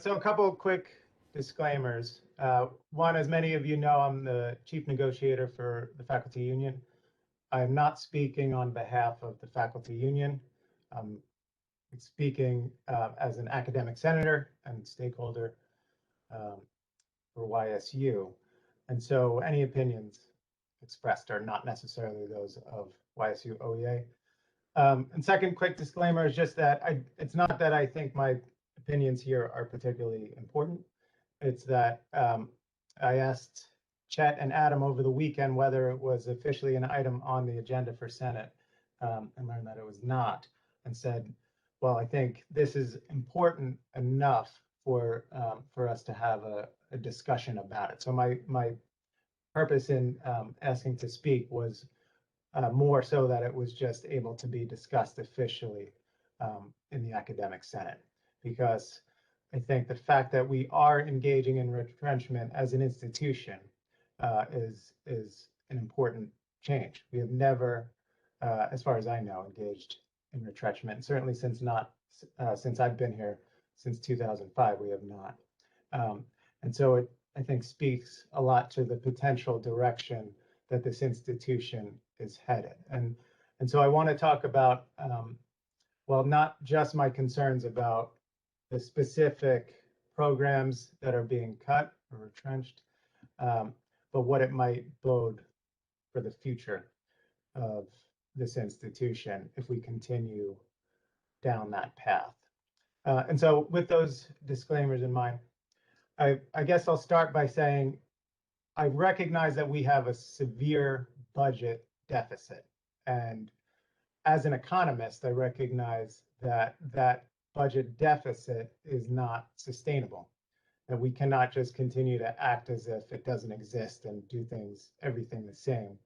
So a couple of quick disclaimers. One, as many of you know, I'm the chief negotiator for the faculty union. I am not speaking on behalf of the faculty union. I'm speaking as an academic senator and stakeholder for YSU. And so any opinions expressed are not necessarily those of YSU-OEA. And second quick disclaimer is just that it's not that I think my opinions here are particularly important. It's that I asked Chet and Adam over the weekend whether it was officially an item on the agenda for Senate, and learned that it was not, and said, well, I think this is important enough for us to have a discussion about it. So my purpose in asking to speak was more so that it was just able to be discussed officially in the academic senate, because I think the fact that we are engaging in retrenchment as an institution is an important change. We have never, as far as I know, engaged in retrenchment. Certainly since I've been here since 2005, we have not. And so it, I think, speaks a lot to the potential direction that this institution is headed. And so I want to talk about, well, not just my concerns about the specific programs that are being cut or retrenched, but what it might bode for the future of this institution if we continue down that path. And so with those disclaimers in mind, I guess I'll start by saying I recognize that we have a severe budget deficit. And as an economist, I recognize that that budget deficit is not sustainable, that we cannot just continue to act as if it doesn't exist and do everything the same,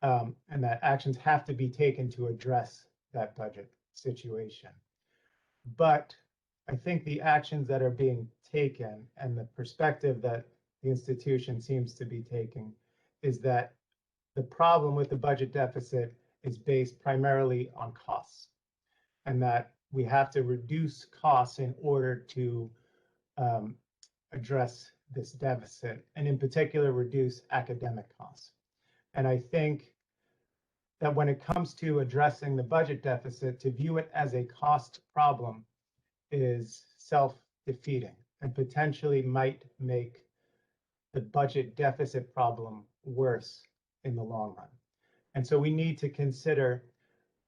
and that actions have to be taken to address that budget situation. But I think the actions that are being taken and the perspective that the institution seems to be taking is that the problem with the budget deficit is based primarily on costs, and that we have to reduce costs in order to address this deficit, and in particular, reduce academic costs. And I think that when it comes to addressing the budget deficit, to view it as a cost problem is self-defeating and potentially might make the budget deficit problem worse in the long run. And so we need to consider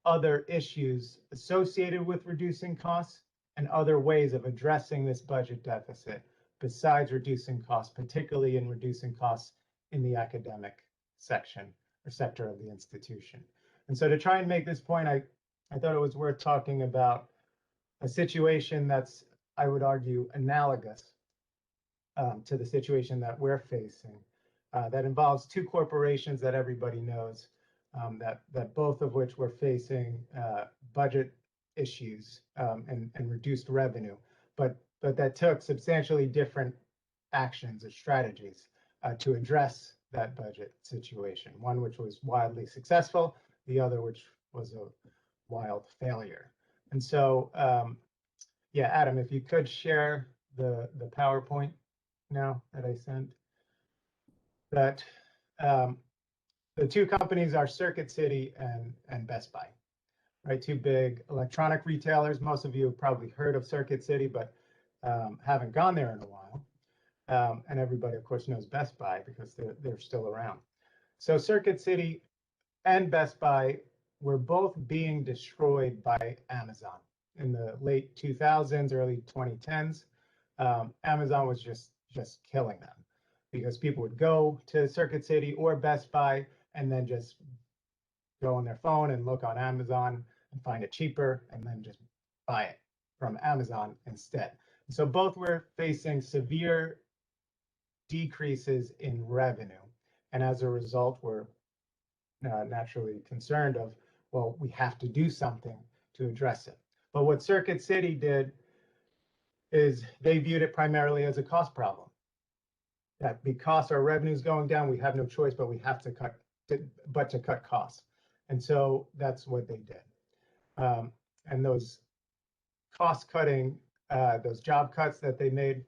other issues associated with reducing costs and other ways of addressing this budget deficit besides reducing costs, particularly in reducing costs in the academic section or sector of the institution. And so to try and make this point, I thought it was worth talking about a situation that's, I would argue, analogous to the situation that we're facing, that involves two corporations that everybody knows, that both of which were facing budget issues and reduced revenue, but that took substantially different actions or strategies to address that budget situation. One which was wildly successful, the other which was a wild failure. And so, yeah, Adam, if you could share the PowerPoint now that I sent. That the two companies are Circuit City and Best Buy, right? Two big electronic retailers. Most of you have probably heard of Circuit City, but haven't gone there in a while. And everybody, of course, knows Best Buy because they're still around. So Circuit City and Best Buy were both being destroyed by Amazon in the late 2000s, early 2010s. Amazon was just killing them because people would go to Circuit City or Best Buy and then just go on their phone and look on Amazon and find it cheaper and then just buy it from Amazon instead. So both were facing severe decreases in revenue. And as a result, we're naturally concerned of, well, we have to do something to address it. But what Circuit City did is they viewed it primarily as a cost problem. That because our revenue is going down, we have no choice, but we have to cut costs. And so that's what they did. And those cost-cutting those job cuts that they made,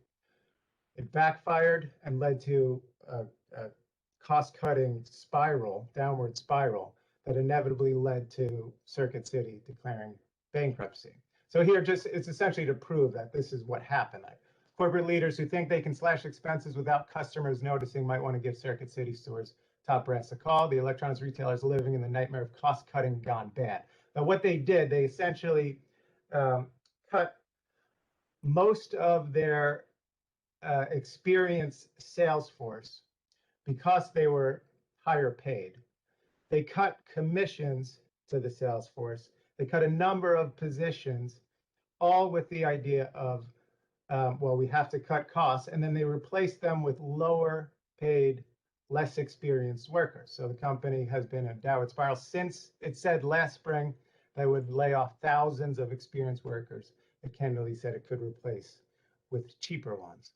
it backfired and led to a cost-cutting spiral, downward spiral, that inevitably led to Circuit City declaring bankruptcy. So here, it's essentially to prove that this is what happened. Corporate leaders who think they can slash expenses without customers noticing might want to give Circuit City stores top brass a call. The electronics retailers living in the nightmare of cost-cutting gone bad. Now, what they did, they essentially cut most of their experienced sales force because they were higher paid. They cut commissions to the sales force. They cut a number of positions, all with the idea of, well, we have to cut costs, and then they replaced them with lower paid, less experienced workers. So the company has been a downward spiral since it said last spring that it would lay off thousands of experienced workers that candidly said it could replace with cheaper ones.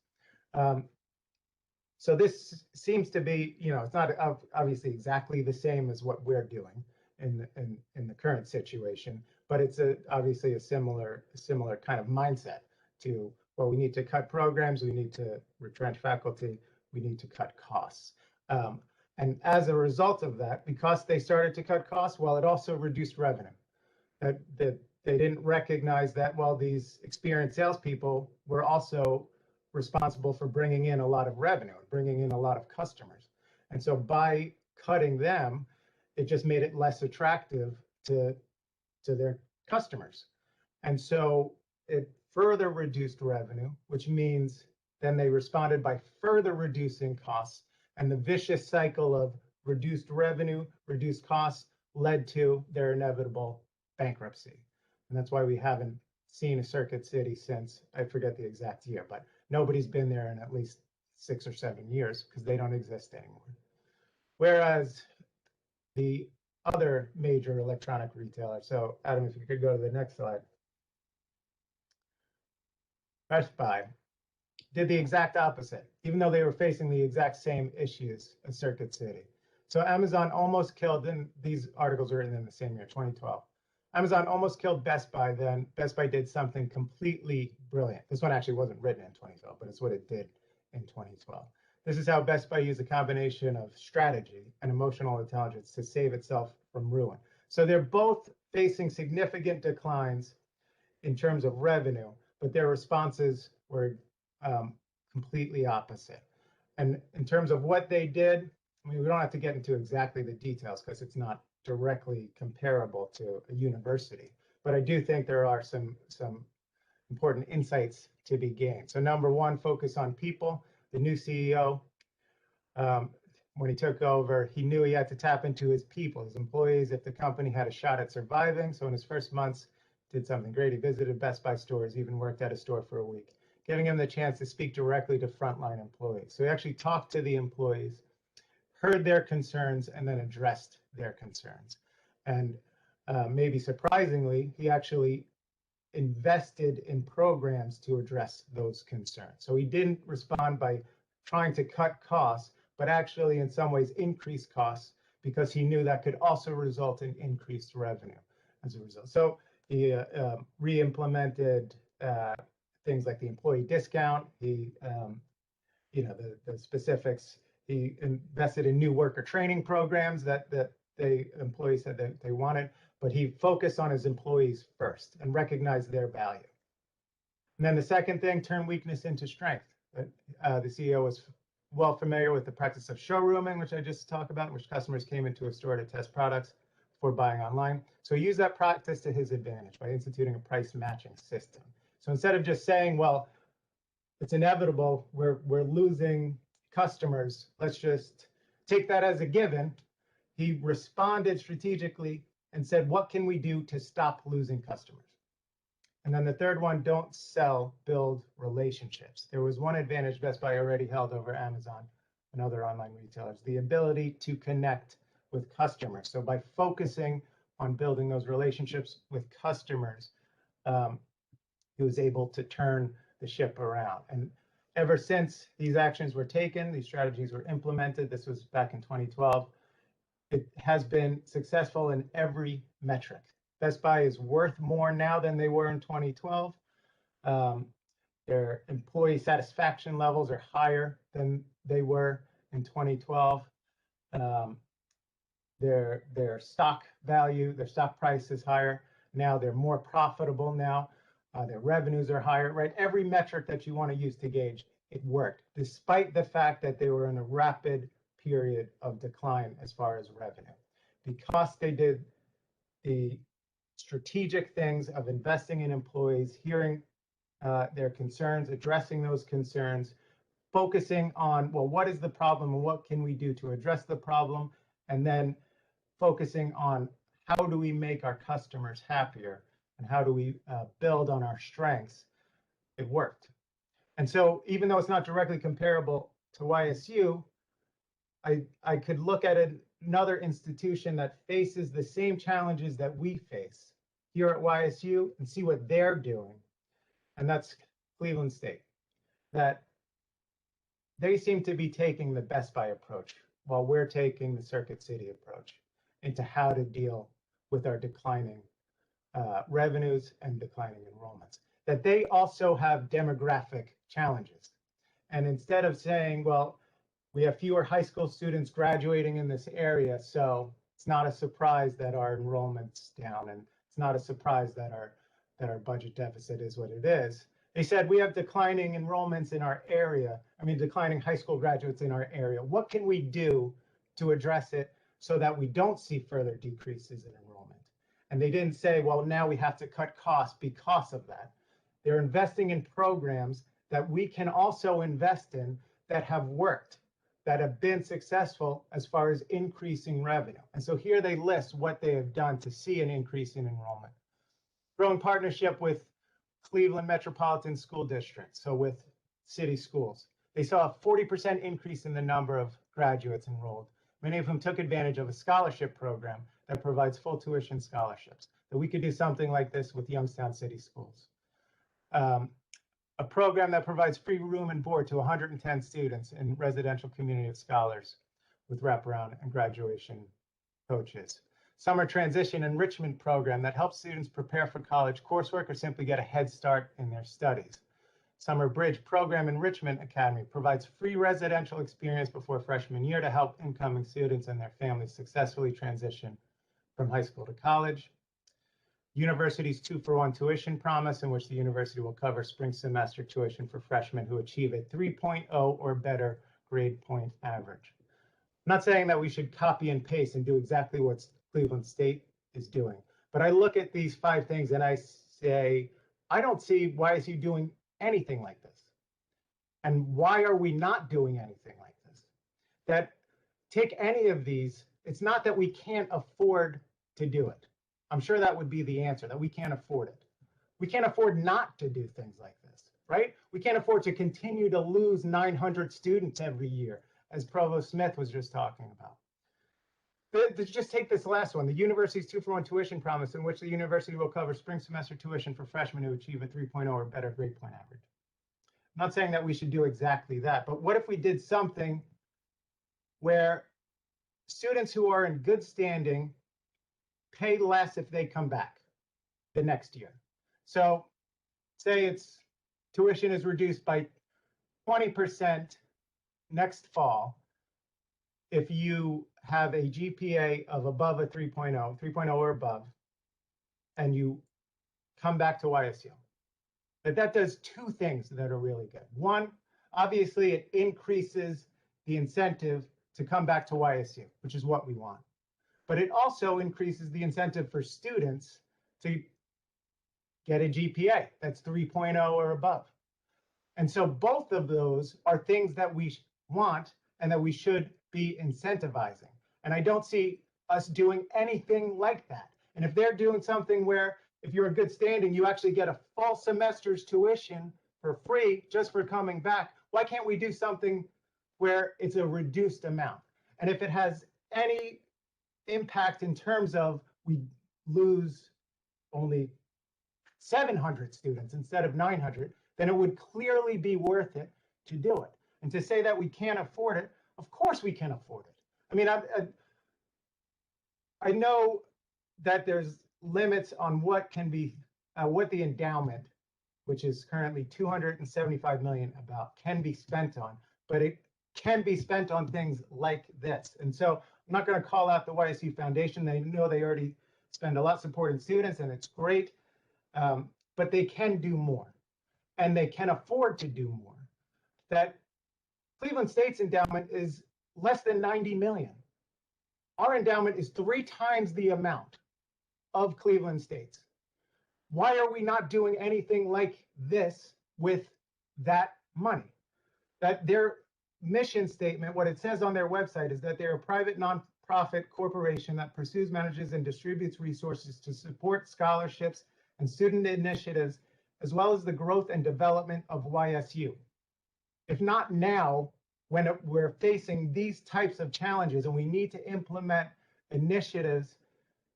So this seems to be, it's not obviously exactly the same as what we're doing in the current situation, but it's obviously a similar kind of mindset to, well, we need to cut programs, we need to retrench faculty, we need to cut costs. And as a result of that, because they started to cut costs, well, it also reduced revenue. That they didn't recognize that, well, these experienced salespeople were also responsible for bringing in a lot of revenue, bringing in a lot of customers. And so by cutting them, it just made it less attractive to their customers. And so it further reduced revenue, which means then they responded by further reducing costs. And the vicious cycle of reduced revenue, reduced costs led to their inevitable bankruptcy. And that's why we haven't seen a Circuit City since, I forget the exact year, but nobody's been there in at least 6 or 7 years because they don't exist anymore. Whereas the other major electronic retailer, so Adam, if you could go to the next slide. Best Buy did the exact opposite, even though they were facing the exact same issues as Circuit City. So Amazon almost killed, and these articles were written in the same year, 2012. Amazon almost killed Best Buy, then Best Buy did something completely brilliant. This one actually wasn't written in 2012, but it's what it did in 2012. This is how Best Buy used a combination of strategy and emotional intelligence to save itself from ruin. So they're both facing significant declines in terms of revenue, but their responses were completely opposite. And in terms of what they did, I mean, we don't have to get into exactly the details because it's not directly comparable to a university, but I do think there are some important insights to be gained. So number one, focus on people. The new CEO, when he took over, he knew he had to tap into his people, his employees, if the company had a shot at surviving. So in his first months, did something great. He visited Best Buy stores, even worked at a store for a week, giving him the chance to speak directly to frontline employees. So he actually talked to the employees, heard their concerns, and then addressed their concerns. And maybe surprisingly, he actually invested in programs to address those concerns. So he didn't respond by trying to cut costs, but actually in some ways increase costs because he knew that could also result in increased revenue as a result. So he re-implemented things like the employee discount. He, the specifics. He invested in new worker training programs that employees said that they wanted, but he focused on his employees first and recognized their value. And then the second thing, turn weakness into strength. The CEO was well familiar with the practice of showrooming, which I just talked about, in which customers came into a store to test products before buying online. So he used that practice to his advantage by instituting a price matching system. So instead of just saying, well, it's inevitable, we're losing customers, let's just take that as a given, he responded strategically and said, what can we do to stop losing customers? And then the third one, don't sell, build relationships. There was one advantage Best Buy already held over Amazon and other online retailers, the ability to connect with customers. So by focusing on building those relationships with customers, he was able to turn the ship around. And ever since these actions were taken, these strategies were implemented, this was back in 2012, it has been successful in every metric. Best Buy is worth more now than they were in 2012. Their employee satisfaction levels are higher than they were in 2012. Their stock value, their stock price is higher now. They're more profitable now. Their revenues are higher, right? Every metric that you want to use to gauge, it worked, despite the fact that they were in a rapid period of decline as far as revenue. Because they did the strategic things of investing in employees, hearing their concerns, addressing those concerns, focusing on, well, what is the problem and what can we do to address the problem? And then focusing on how do we make our customers happier and how do we build on our strengths, it worked. And so even though it's not directly comparable to YSU, I could look at another institution that faces the same challenges that we face here at YSU and see what they're doing. And that's Cleveland State. That they seem to be taking the Best Buy approach while we're taking the Circuit City approach into how to deal with our declining revenues and declining enrollments. That they also have demographic challenges. And instead of saying, well, we have fewer high school students graduating in this area, so it's not a surprise that our enrollment's down, and it's not a surprise that our budget deficit is what it is. They said we have declining enrollments in our area. I mean, declining high school graduates in our area. What can we do to address it so that we don't see further decreases in enrollment? And they didn't say, well, now we have to cut costs because of that. They're investing in programs that we can also invest in that have worked, that have been successful as far as increasing revenue. And so here they list what they have done to see an increase in enrollment. Growing partnership with Cleveland Metropolitan School District, so with city schools. They saw a 40% increase in the number of graduates enrolled, many of whom took advantage of a scholarship program that provides full tuition scholarships. That we could do something like this with Youngstown City Schools. A program that provides free room and board to 110 students in residential community of scholars with wraparound and graduation coaches. Summer transition enrichment program that helps students prepare for college coursework or simply get a head start in their studies. Summer Bridge Program Enrichment Academy provides free residential experience before freshman year to help incoming students and their families successfully transition from high school to college. University's 2-for-1 tuition promise, in which the university will cover spring semester tuition for freshmen who achieve a 3.0 or better grade point average. I'm not saying that we should copy and paste and do exactly what Cleveland State is doing, but I look at these 5 things and I say, I don't see YSU doing anything like this. And why are we not doing anything like this? That take any of these, it's not that we can't afford to do it. I'm sure that would be the answer, that we can't afford it. We can't afford not to do things like this, right? We can't afford to continue to lose 900 students every year, as Provost Smith was just talking about. Just take this last one, the university's 2-for-1 tuition promise, in which the university will cover spring semester tuition for freshmen who achieve a 3.0 or better grade point average. I'm not saying that we should do exactly that, but what if we did something where students who are in good standing pay less if they come back the next year? So say it's tuition is reduced by 20% next fall if you have a GPA of above a 3.0 or above, and you come back to YSU. But that does 2 things that are really good. One, obviously it increases the incentive to come back to YSU, which is what we want. But it also increases the incentive for students to get a GPA that's 3.0 or above. And so both of those are things that we want and that we should be incentivizing. And I don't see us doing anything like that. And if they're doing something where if you're in good standing, you actually get a full semester's tuition for free just for coming back, why can't we do something where it's a reduced amount? And if it has any impact in terms of we lose only 700 students instead of 900, then it would clearly be worth it to do it. And to say that we can't afford it, of course we can afford it. I mean, I know that there's limits on what can be, what the endowment which is currently 275 million about, can be spent on, but it can be spent on things like this. And so I'm not going to call out the YSU Foundation. They know they already spend a lot supporting students, and it's great, but they can do more, and they can afford to do more. That Cleveland State's endowment is less than 90 million. Our endowment is 3 times the amount of Cleveland State's. Why are we not doing anything like this with that money? That their mission statement, what it says on their website, is that they're a private nonprofit corporation that pursues, manages, and distributes resources to support scholarships and student initiatives, as well as the growth and development of YSU. If not now, when we're facing these types of challenges and we need to implement initiatives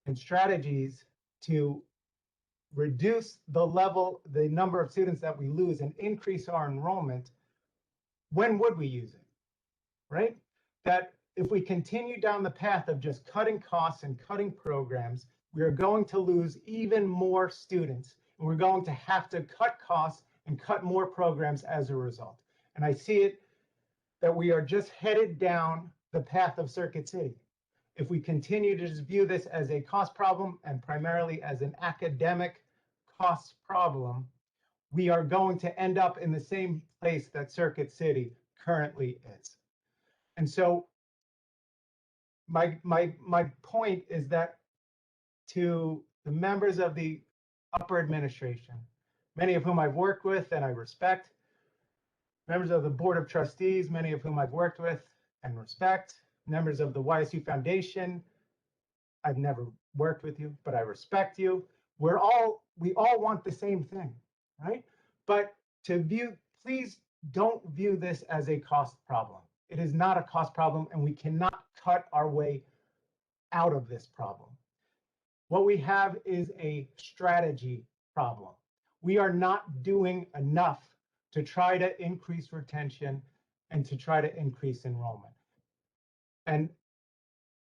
and strategies to reduce the number of students that we lose and increase our enrollment, when would we use it, right? That if we continue down the path of just cutting costs and cutting programs, we are going to lose even more students, and we're going to have to cut costs and cut more programs as a result. And I see it that we are just headed down the path of Circuit City. If we continue to just view this as a cost problem and primarily as an academic cost problem, we are going to end up in the same place that Circuit City currently is. And so my point is that to the members of the upper administration, many of whom I've worked with and I respect, members of the Board of Trustees, many of whom I've worked with and respect, members of the YSU Foundation, I've never worked with you, but I respect you. We all want the same thing, right? But please don't view this as a cost problem. It is not a cost problem, and we cannot cut our way out of this problem. What we have is a strategy problem. We are not doing enough to try to increase retention and to try to increase enrollment. And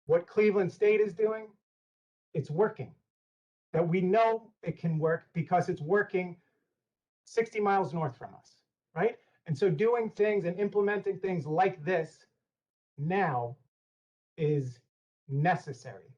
what Cleveland State is doing, it's working. That we know it can work because it's working 60 miles north from us, right? And so doing things and implementing things like this now is necessary.